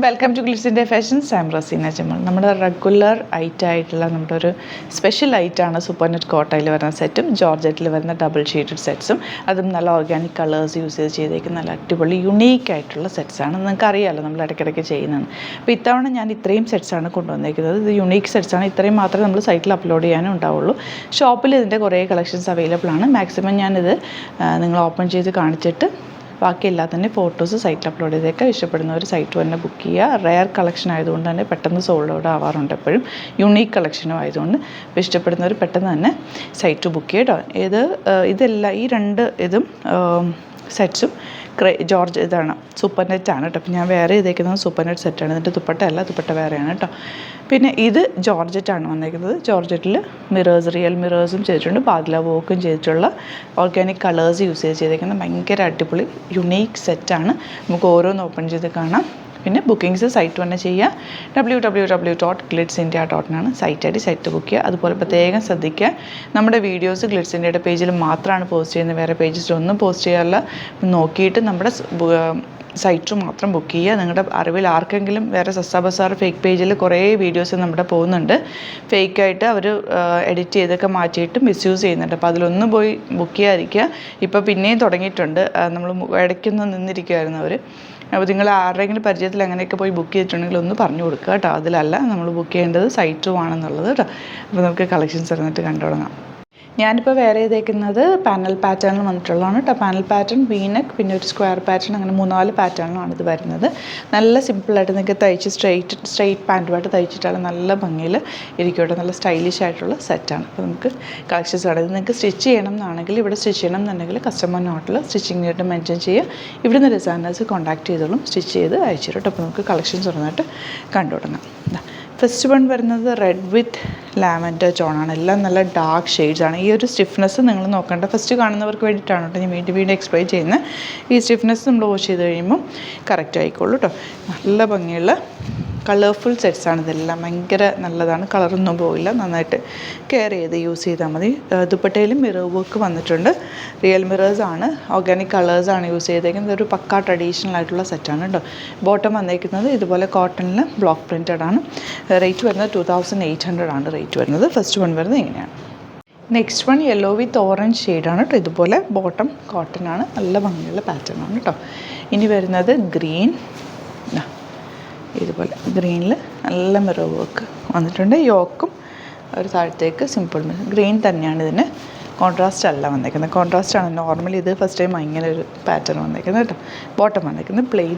Welcome to glitz India fashions. I am Raseena Jamal. നമ്മുടെ regular ഐറ്റമായിട്ടുള്ള നമ്മുടെ ഒരു സ്പെഷ്യൽ ഐറ്റമാണ് സൂപ്പർ നെറ്റ് കോട്ടയിൽ വരുന്ന സെറ്റും ജോർജറ്റിൽ വരുന്ന ഡബിൾ ഷീറ്റഡ് സെറ്റ്സും. അതും നല്ല ഓർഗാനിക് കളേഴ്സ് യൂസ് ചെയ്തേക്കുന്ന നല്ല അടിപൊളി യുണീക്ക് ആയിട്ടുള്ള സെറ്റ്സാണ്. നിങ്ങൾക്ക് അറിയാമല്ലോ നമ്മൾ ഇടയ്ക്കിടയ്ക്ക് ചെയ്യുന്നതാണ്. അപ്പോൾ ഇത്തവണ ഞാൻ ഇത്രയും സെറ്റ്സാണ് കൊണ്ടുവന്നേക്കുന്നത്. ഇത് യുണീക്ക് സെറ്റ്സാണ്. ഇത്രയും മാത്രമേ നമ്മൾ സൈറ്റിൽ അപ്ലോഡ് ചെയ്യാനും ഉണ്ടാവുള്ളൂ. ഷോപ്പിൽ ഇതിൻ്റെ കുറേ കളക്ഷൻസ് അവൈലബിൾ ആണ്. മാക്സിമം ഞാനിത് നിങ്ങൾ ഓപ്പൺ ചെയ്ത് കാണിച്ചിട്ട് ബാക്കി തന്നെ ഫോട്ടോസ് സൈറ്റിൽ അപ്ലോഡ് ചെയ്തേക്കാം. ഇഷ്ടപ്പെടുന്നവർ സൈറ്റ് തന്നെ ബുക്ക് ചെയ്യുക. റെയർ കളക്ഷൻ ആയതുകൊണ്ട് തന്നെ പെട്ടെന്ന് സോൾഡ് ഔട്ട് ആവാറുണ്ട് എപ്പോഴും. യുണീക്ക് കളക്ഷനും ആയതുകൊണ്ട് അപ്പോൾ ഇഷ്ടപ്പെടുന്നവർ പെട്ടെന്ന് തന്നെ സൈറ്റ് ബുക്ക് ചെയ്യുക കേട്ടോ. ഇതെല്ലാം ഈ രണ്ട് ഇതും സെറ്റ്സും ജോർജ് ഇതാണ് സൂപ്പർ നെറ്റാണ് കേട്ടോ. അപ്പോൾ ഞാൻ വേറെ ചെയ്തേക്കുന്നത് സൂപ്പർ നെറ്റ് സെറ്റാണ്. ഇതിൻ്റെ ദുപ്പട്ട ദുപ്പട്ട വേറെയാണ് കേട്ടോ. പിന്നെ ഇത് ജോർജറ്റാണ് വന്നേക്കുന്നത്. ജോർജറ്റിൽ റിയൽ മിറേഴ്സും ചെയ്തിട്ടുണ്ട്, ബാദ്ല വോക്കും ചെയ്തിട്ടുള്ള ഓർഗാനിക് കളേഴ്സ് യൂസ് ചെയ്തേക്കുന്ന ഭയങ്കര അടിപൊളി യുണീക്ക് സെറ്റാണ്. നമുക്ക് ഓരോന്ന് ഓപ്പൺ ചെയ്ത് കാണാം. പിന്നെ ബുക്കിങ്സ് സൈറ്റ് തന്നെ ചെയ്യുക. www.glitsindia.in സൈറ്റ് ബുക്ക് ചെയ്യുക. അതുപോലെ പ്രത്യേകം ശ്രദ്ധിക്കുക, നമ്മുടെ വീഡിയോസ് ഗ്ലിറ്റ്സ് ഇന്ത്യയുടെ പേജിൽ മാത്രമാണ് പോസ്റ്റ് ചെയ്യുന്നത്, വേറെ പേജസിലൊന്നും പോസ്റ്റ് ചെയ്യാറില്ല. നോക്കിയിട്ട് നമ്മുടെ സൈറ്റ് മാത്രം ബുക്ക് ചെയ്യുക. നിങ്ങളുടെ അറിവിൽ ആർക്കെങ്കിലും വേറെ സസ്സാ ബസാർ ഫേക്ക് പേജിൽ കുറേ വീഡിയോസ് നമ്മുടെ പോകുന്നുണ്ട്, ഫേക്കായിട്ട് അവർ എഡിറ്റ് ചെയ്തൊക്കെ മാറ്റിയിട്ട് മിസ്യൂസ് ചെയ്യുന്നുണ്ട്. അപ്പോൾ അതിലൊന്നും പോയി ബുക്ക് ചെയ്യാതിരിക്കുക. ഇപ്പോൾ പിന്നെയും തുടങ്ങിയിട്ടുണ്ട്. നമ്മൾ ഇടയ്ക്കൊന്നും നിന്നിരിക്കുമായിരുന്നു അവർ. അപ്പോൾ നിങ്ങൾ ആരുടെയെങ്കിലും പരിചയത്തിൽ അങ്ങനെയൊക്കെ പോയി ബുക്ക് ചെയ്തിട്ടുണ്ടെങ്കിൽ ഒന്ന് പറഞ്ഞു കൊടുക്കുക കേട്ടോ. അതിലല്ല നമ്മൾ ബുക്ക് ചെയ്യേണ്ടത് സൈറ്റുമാണെന്നുള്ളത് കേട്ടോ. അപ്പോൾ നമുക്ക് കളക്ഷൻസ് ഇരുന്നിട്ട് കണ്ടു തുടങ്ങാം. ഞാനിപ്പോൾ വേറെ ചെയ്തേക്കുന്നത് പാനൽ പാറ്റേണിൽ വന്നിട്ടുള്ളതാണ് കേട്ടോ. പാനൽ പാറ്റേൺ, വീനെക്ക്, പിന്നെ ഒരു സ്ക്വയർ പാറ്റേൺ, അങ്ങനെ 3-4 പാറ്റേണിലാണ് ഇത് വരുന്നത്. നല്ല സിമ്പിളായിട്ട് നിങ്ങൾക്ക് തയ്ച്ച് സ്ട്രെയിറ്റ് പാൻറ്റുമായിട്ട് തയ്ച്ചിട്ടാണ് നല്ല ഭംഗിയിൽ ഇരിക്കും കേട്ടോ. നല്ല സ്റ്റൈലിഷ് ആയിട്ടുള്ള സെറ്റാണ്. അപ്പോൾ നമുക്ക് കളക്ഷൻസ് ആണ്. ഇത് നിങ്ങൾക്ക് സ്റ്റിച്ച് ചെയ്യണം എന്നാണെങ്കിൽ, ഇവിടെ സ്റ്റിച്ച് ചെയ്യണം എന്നുണ്ടെങ്കിൽ കസ്റ്റമർ നോട്ടിൽ സ്റ്റിച്ചിങ് ഡേറ്റ് മെൻഷൻ ചെയ്യുക. ഇവിടുന്ന് ഡിസൈനേഴ്സ് കോൺടാക്ട് ചെയ്തോളും, സ്റ്റിച്ച് ചെയ്ത് അയച്ചു തരും കേട്ടോ. അപ്പോൾ നമുക്ക് കളക്ഷൻസ് തുറന്നിട്ട് കണ്ടു തുടങ്ങാം. ഫസ്റ്റ് വൺ വരുന്നത് റെഡ് വിത്ത് ലാവൻഡർ ടോണാണ്. എല്ലാം നല്ല ഡാർക്ക് ഷെയ്ഡ്സാണ്. ഈ ഒരു സ്റ്റിഫ്നെസ് നിങ്ങൾ നോക്കേണ്ട. ഫസ്റ്റ് കാണുന്നവർക്ക് വേണ്ടിയിട്ടാണ് കേട്ടോ ഞാൻ വീണ്ടും എക്സ്പ്ലെയിൻ ചെയ്യുന്നത്. ഈ സ്റ്റിഫ്നെസ് നമ്മൾ വാഷ് ചെയ്ത് കഴിയുമ്പം കറക്റ്റ് ആയിക്കോളൂ കേട്ടോ. നല്ല ഭംഗിയുള്ള കളർഫുൾ സെറ്റ്സാണ് ഇതെല്ലാം. ഭയങ്കര നല്ലതാണ്, കളറൊന്നും പോയില്ല. നന്നായിട്ട് കെയർ ചെയ്ത് യൂസ് ചെയ്താൽ മതി. ദുപ്പട്ടയിലും മിറർ വർക്ക് വന്നിട്ടുണ്ട്. റിയൽ മിറേഴ്സാണ്, ഓർഗാനിക് കളേഴ്സാണ് യൂസ് ചെയ്തേക്കുന്നത്. ഒരു പക്ക ട്രഡീഷണൽ ആയിട്ടുള്ള സെറ്റാണ് കേട്ടോ. ബോട്ടം വന്നേക്കുന്നത് ഇതുപോലെ കോട്ടണിൽ ബ്ലോക്ക് പ്രിൻറ്റഡ് ആണ്. റേറ്റ് വരുന്നത് 2800 ആണ് റേറ്റ് വരുന്നത്. ഫസ്റ്റ് വൺ വരുന്നത് ഇങ്ങനെയാണ്. നെക്സ്റ്റ് വൺ യെല്ലോ വിത്ത് ഓറഞ്ച് ഷെയ്ഡാണ് കേട്ടോ. ഇതുപോലെ ബോട്ടം കോട്ടൺ ആണ്, നല്ല ഭംഗിയുള്ള പാറ്റേൺ ആണ് കേട്ടോ. ഇനി വരുന്നത് ഗ്രീൻ, ഇതുപോലെ ഗ്രീനിൽ നല്ല മിറർ വർക്ക് വന്നിട്ടുണ്ട്. യോക്കും ഒരു താഴത്തേക്ക് സിമ്പിൾ ഗ്രീൻ തന്നെയാണ്. ഇതിന് കോൺട്രാസ്റ്റ് അല്ല വന്നേക്കുന്നത്. കോൺട്രാസ്റ്റാണ് നോർമലി. ഇത് ഫസ്റ്റ് ടൈം ഇങ്ങനെ ഒരു പാറ്റേൺ വന്നേക്കുന്നത് കേട്ടോ. ബോട്ടം വന്നേക്കുന്നത് പ്ലെയിൻ.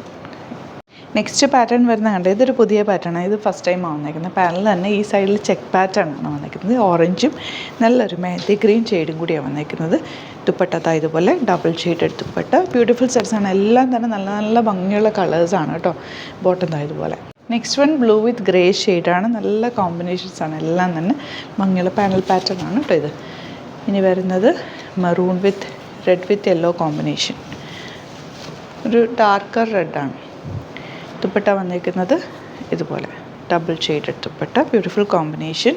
നെക്സ്റ്റ് പാറ്റേൺ വരുന്ന കണ്ടത് ഇതൊരു പുതിയ പാറ്റേണാണ്. ഇത് ഫസ്റ്റ് ടൈം വന്നേക്കുന്നത്. പാനൽ തന്നെ ഈ സൈഡിൽ ചെക്ക് പാറ്റേൺ ആണ് വന്നേക്കുന്നത്. ഓറഞ്ചും നല്ലൊരു മെഹന്തി ഗ്രീൻ ഷെയ്ഡും കൂടിയാണ് വന്നേക്കുന്നത്. ദുപ്പട്ട ഇതുപോലെ ഡബിൾ ഷെയ്ഡ് ദുപ്പട്ട. ബ്യൂട്ടിഫുൾ സെറ്റ്സാണ്. എല്ലാം തന്നെ നല്ല നല്ല ഭംഗിയുള്ള കളേഴ്സാണ് കേട്ടോ. ബോട്ടം ഇതുപോലെ. നെക്സ്റ്റ് വൺ ബ്ലൂ വിത്ത് ഗ്രേ ഷെയ്ഡാണ്. നല്ല കോമ്പിനേഷൻസാണ്. എല്ലാം തന്നെ ഭംഗിയുള്ള പാനൽ പാറ്റേൺ ആണ് കേട്ടോ ഇത്. ഇനി വരുന്നത് maroon with red with yellow combination. ഒരു ഡാർക്കർ റെഡാണ്. ദുപ്പട്ട വന്നേക്കുന്നത് ഇതുപോലെ double shade dupatta. Beautiful combination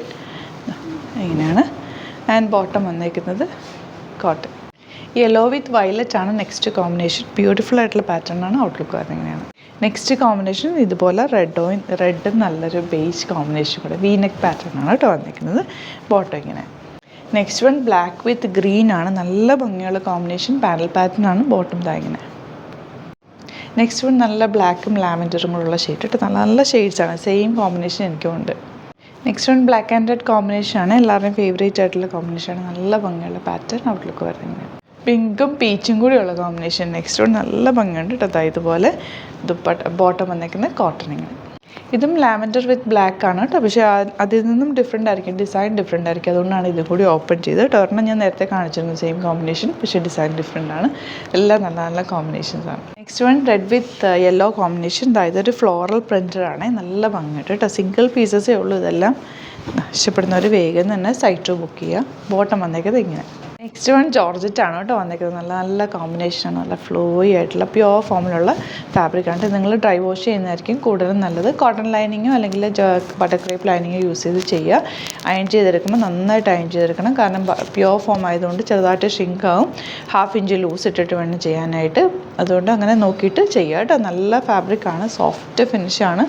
ഇങ്ങനെയാണ്. ആൻഡ് ബോട്ടം വന്നേക്കുന്നത് കോട്ടൺ. യെല്ലോ വിത്ത് വയലറ്റ് ആണ് നെക്സ്റ്റ് കോമ്പിനേഷൻ. ബ്യൂട്ടിഫുൾ ആയിട്ടുള്ള പാറ്റേൺ ആണ്. ഔട്ട്ലുക്ക് വരുന്നത് ഇങ്ങനെയാണ്. നെക്സ്റ്റ് കോമ്പിനേഷൻ ഇതുപോലെ റെഡും നല്ലൊരു ബേജ് കോമ്പിനേഷൻ കൂടെ. വീനെക്ക് പാറ്റേൺ ആണ് കേട്ടോ വന്നേക്കുന്നത്. ബോട്ടം ഇങ്ങനെ. Next one black with green ആണ്. നല്ല ഭംഗിയുള്ള കോമ്പിനേഷൻ. പാനൽ പാറ്റേൺ ആണ്. ബോട്ടം ഇങ്ങനെ. നെക്സ്റ്റ് വൺ നല്ല ബ്ലാക്കും ലാവൻഡറും കൂടെയുള്ള ഷെയ്ഡ് കേട്ടോ. നല്ല നല്ല ഷെയ്ഡ്സാണ്. സെയിം കോമ്പിനേഷൻ എനിക്കും ഉണ്ട്. Next one black and red കോമ്പിനേഷനാണ്. എല്ലാവരുടെയും ഫേവറേറ്റ് ആയിട്ടുള്ള കോമ്പിനേഷനാണ്. നല്ല ഭംഗിയുള്ള പാറ്റേൺ. ഔട്ട്ലുക്ക് വരുന്നത് പിങ്കും പീച്ചും കൂടിയുള്ള കോമ്പിനേഷൻ. നെക്സ്റ്റ് വൺ നല്ല ഭംഗിയുണ്ട് കേട്ടോ. ഇതുപോലെ ദുപ്പട്ട ബോട്ടം വന്നേക്കുന്നത് കോട്ടൺ ഇങ്ങനെ. ഇതും ലാവൻഡർ വിത്ത് ബ്ലാക്ക് ആണ് കേട്ടോ. പക്ഷേ അതിൽ നിന്നും ഡിഫറെൻ്റ് ആയിരിക്കും, ഡിസൈൻ ഡിഫറെൻ്റ് ആയിരിക്കും. അതുകൊണ്ടാണ് ഇതും കൂടി ഓപ്പൺ ചെയ്തത് കേട്ടോ. ഒരെണ്ണം ഞാൻ നേരത്തെ കാണിച്ചിരുന്നു സെയിം കോമ്പിനേഷൻ, പക്ഷേ ഡിസൈൻ ഡിഫറെൻ്റ് ആണ്. എല്ലാം നല്ല നല്ല കോമ്പിനേഷൻസാണ്. Next one red with yellow combination. ഇതൊരു ഫ്ലോറൽ പ്രിൻ്റഡ് ആണ്. നല്ല ഭംഗിയുണ്ട് കേട്ടോ. സിംഗിൾ പീസസേ ഉള്ളൂ ഇതെല്ലാം. ഇഷ്ടപ്പെടുന്നവർ വേഗം തന്നെ സൈറ്റ് ബുക്ക് ചെയ്യുക. ബോട്ടം വന്നേക്കുന്നത് ഇങ്ങനെ. നെക്സ്റ്റ് വൺ ജോർജറ്റ് ആണ് കേട്ടോ വന്നിരിക്കുന്നത്. നല്ല നല്ല കോമ്പിനേഷനാണ്, നല്ല ഫ്ലോയി ആയിട്ടുള്ള പ്യുവർ ഫോമിലുള്ള ഫാബ്രിക്കാണ്. നിങ്ങൾ ഡ്രൈ വാഷ് ചെയ്യുന്നതായിരിക്കും കൂടുതലും നല്ലത്. കോട്ടൺ ലൈനിങ്ങോ അല്ലെങ്കിൽ ബട്ടർ ക്രേപ്പ് ലൈനിങ്ങോ യൂസ് ചെയ്ത് ചെയ്യുക. അയൺ ചെയ്തെടുക്കുമ്പോൾ നന്നായിട്ട് അയൺ ചെയ്തെടുക്കണം, കാരണം പ്യുവർ ഫോം ആയതുകൊണ്ട് ചെറുതായിട്ട് ഷ്രിങ്ക് ആവും. 1/2 ഇഞ്ച് ലൂസ് ഇട്ടിട്ട് വേണം ചെയ്യാനായിട്ട്. അതുകൊണ്ട് അങ്ങനെ നോക്കിയിട്ട് ചെയ്യുക കേട്ടോ. നല്ല ഫാബ്രിക്കാണ്, സോഫ്റ്റ് ഫിനിഷാണ്.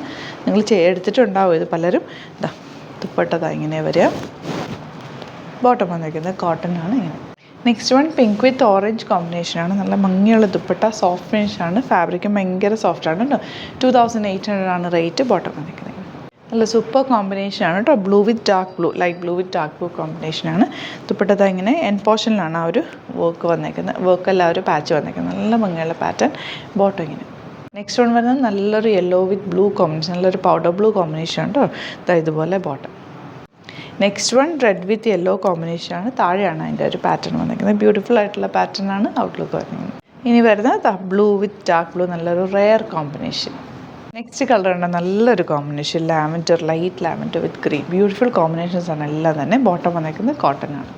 നിങ്ങൾ എടുത്തിട്ടുണ്ടാവും ഇത് പലരും. ഇതാ ദുപ്പട്ട ഇങ്ങനെ വരിക. ബോട്ടം വന്നിരിക്കുന്നത് കോട്ടൺ ആണ് ഇങ്ങനെ. നെക്സ്റ്റ് വൺ പിങ്ക് വിത്ത് ഓറഞ്ച് കോമ്പിനേഷനാണ്. നല്ല ഭംഗിയുള്ള ദുപ്പട്ട, സോഫ്റ്റ് ഫിനിഷാണ്. ഫാബ്രിക്കും ഭയങ്കര സോഫ്റ്റാണ് കേട്ടോ. 2800 ആണ് റേറ്റ്. ബോട്ടം വന്നിരിക്കുന്നത് നല്ല സൂപ്പർ കോമ്പിനേഷനാണ് കേട്ടോ. ബ്ലൂ വിത്ത് ഡാർക്ക് ബ്ലൂ, ലൈറ്റ് ബ്ലൂ വിത്ത് ഡാർക്ക് ബ്ലൂ കോമ്പിനേഷനാണ്. ദുപ്പട്ട ഇങ്ങനെ എൻ പോർഷനിലാണ് ആ ഒരു വർക്ക് വന്നിരിക്കുന്നത്. വർക്കല്ല ആ ഒരു പാച്ച് വന്നിരിക്കുന്നത്. നല്ല ഭംഗിയുള്ള പാറ്റേൺ. ബോട്ടം ഇങ്ങനെ. നെക്സ്റ്റ് വൺ വരുന്നത് നല്ലൊരു യെല്ലോ വിത്ത് ബ്ലൂ കോമ്പിനേഷൻ, നല്ലൊരു പൗഡർ ബ്ലൂ കോമ്പിനേഷൻ കേട്ടോ. ഇതുപോലെ bottom. Next one red with yellow കോമ്പിനേഷനാണ്. താഴെയാണ് അതിൻ്റെ ഒരു പാറ്റേൺ വന്നിരിക്കുന്നത്. ബ്യൂട്ടിഫുൾ ആയിട്ടുള്ള പാറ്റേൺ ആണ് ഔട്ട്ലുക്ക് വരുന്നത്. ഇനി വരുന്നത് ബ്ലൂ വിത്ത് ഡാർക്ക് ബ്ലൂ, നല്ലൊരു റെയർ കോമ്പിനേഷൻ. നെക്സ്റ്റ് കളർ ഉണ്ട്, നല്ലൊരു കോമ്പിനേഷൻ, ലാവൻഡർ, ലൈറ്റ് ലാവൻഡർ വിത്ത് ഗ്രീൻ. ബ്യൂട്ടിഫുൾ കോമ്പിനേഷൻസ് ആണ് എല്ലാം തന്നെ. ബോട്ടം വന്നിരിക്കുന്നത് കോട്ടൺ ആണ്.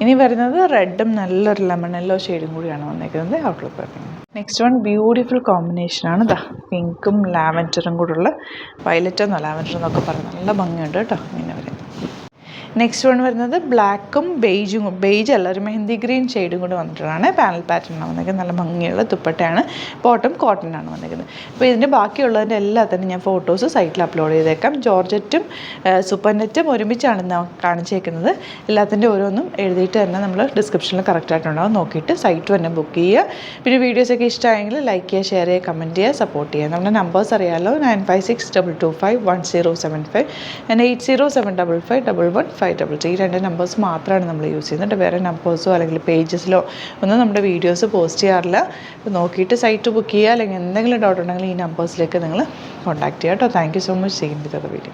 ഇനി വരുന്നത് റെഡും നല്ലൊരു ലെമൺ യെല്ലോ ഷെയ്ഡും കൂടിയാണ് വന്നിരിക്കുന്നത് ഔട്ട്ലുക്ക് വരുന്നത്. നെക്സ്റ്റ് വൺ ബ്യൂട്ടിഫുൾ കോമ്പിനേഷനാണ്. പിങ്കും ലാവൻഡറും കൂടെയുള്ള, വയലറ്റെന്നോ ലാവൻഡർ എന്നൊക്കെ പറഞ്ഞ് നല്ല ഭംഗിയുണ്ട് കേട്ടോ. ഇങ്ങനെ വരും. നെക്സ്റ്റ് വൺ വരുന്നത് ബ്ലാക്കും ബേജും, ബേജ് അല്ല ഒരു മെഹന്തി ഗ്രീൻ ഷെയ്ഡും കൂടി വന്നിട്ടുള്ളതാണ്. പാനൽ പാറ്റേണാണ് വന്നിരിക്കുന്നത്. നല്ല ഭംഗിയുള്ള ദുപ്പട്ടയാണ്. ബോട്ടം കോട്ടനാണ് വന്നിരിക്കുന്നത്. അപ്പോൾ ഇതിൻ്റെ ബാക്കിയുള്ളതിൻ്റെ എല്ലാത്തിനും ഞാൻ ഫോട്ടോസ് സൈറ്റിൽ അപ്ലോഡ് ചെയ്തേക്കാം. ജോർജറ്റും സൂപ്പർ നെറ്റും ഒരുമിച്ചാണ് കാണിച്ചേക്കുന്നത്. എല്ലാത്തിൻ്റെ ഓരോന്നും എഴുതിയിട്ട് തന്നെ നമ്മൾ ഡിസ്ക്രിപ്ഷനിൽ കറക്റ്റായിട്ടുണ്ടാവും. നോക്കിയിട്ട് സൈറ്റ് തന്നെ ബുക്ക് ചെയ്യുക. പിന്നെ വീഡിയോസൊക്കെ ഇഷ്ടമായെങ്കിൽ ലൈക്ക് ചെയ്യുക, ഷെയർ ചെയ്യുക, കമൻറ്റ് ചെയ്യുക, സപ്പോർട്ട് ചെയ്യുക. നമ്മുടെ നമ്പേഴ്സ് അറിയാമല്ലോ, 9562251075 and 8075551153. ഈ 2 നമ്പേഴ്സ് മാത്രമാണ് നമ്മൾ യൂസ് ചെയ്യുന്നത്. വേറെ നമ്പേഴ്സോ അല്ലെങ്കിൽ പേജസിലോ ഒന്നും നമ്മുടെ വീഡിയോസ് പോസ്റ്റ് ചെയ്യാറില്ല. നോക്കിയിട്ട് സൈറ്റ് ബുക്ക് ചെയ്യുക. അല്ലെങ്കിൽ എന്തെങ്കിലും ഡൗട്ട് ഉണ്ടെങ്കിൽ ഈ നമ്പേഴ്സിലേക്ക് നിങ്ങൾ കോൺടാക്ട് ചെയ്യുക കേട്ടോ. Thank you so much. Seeing with the video.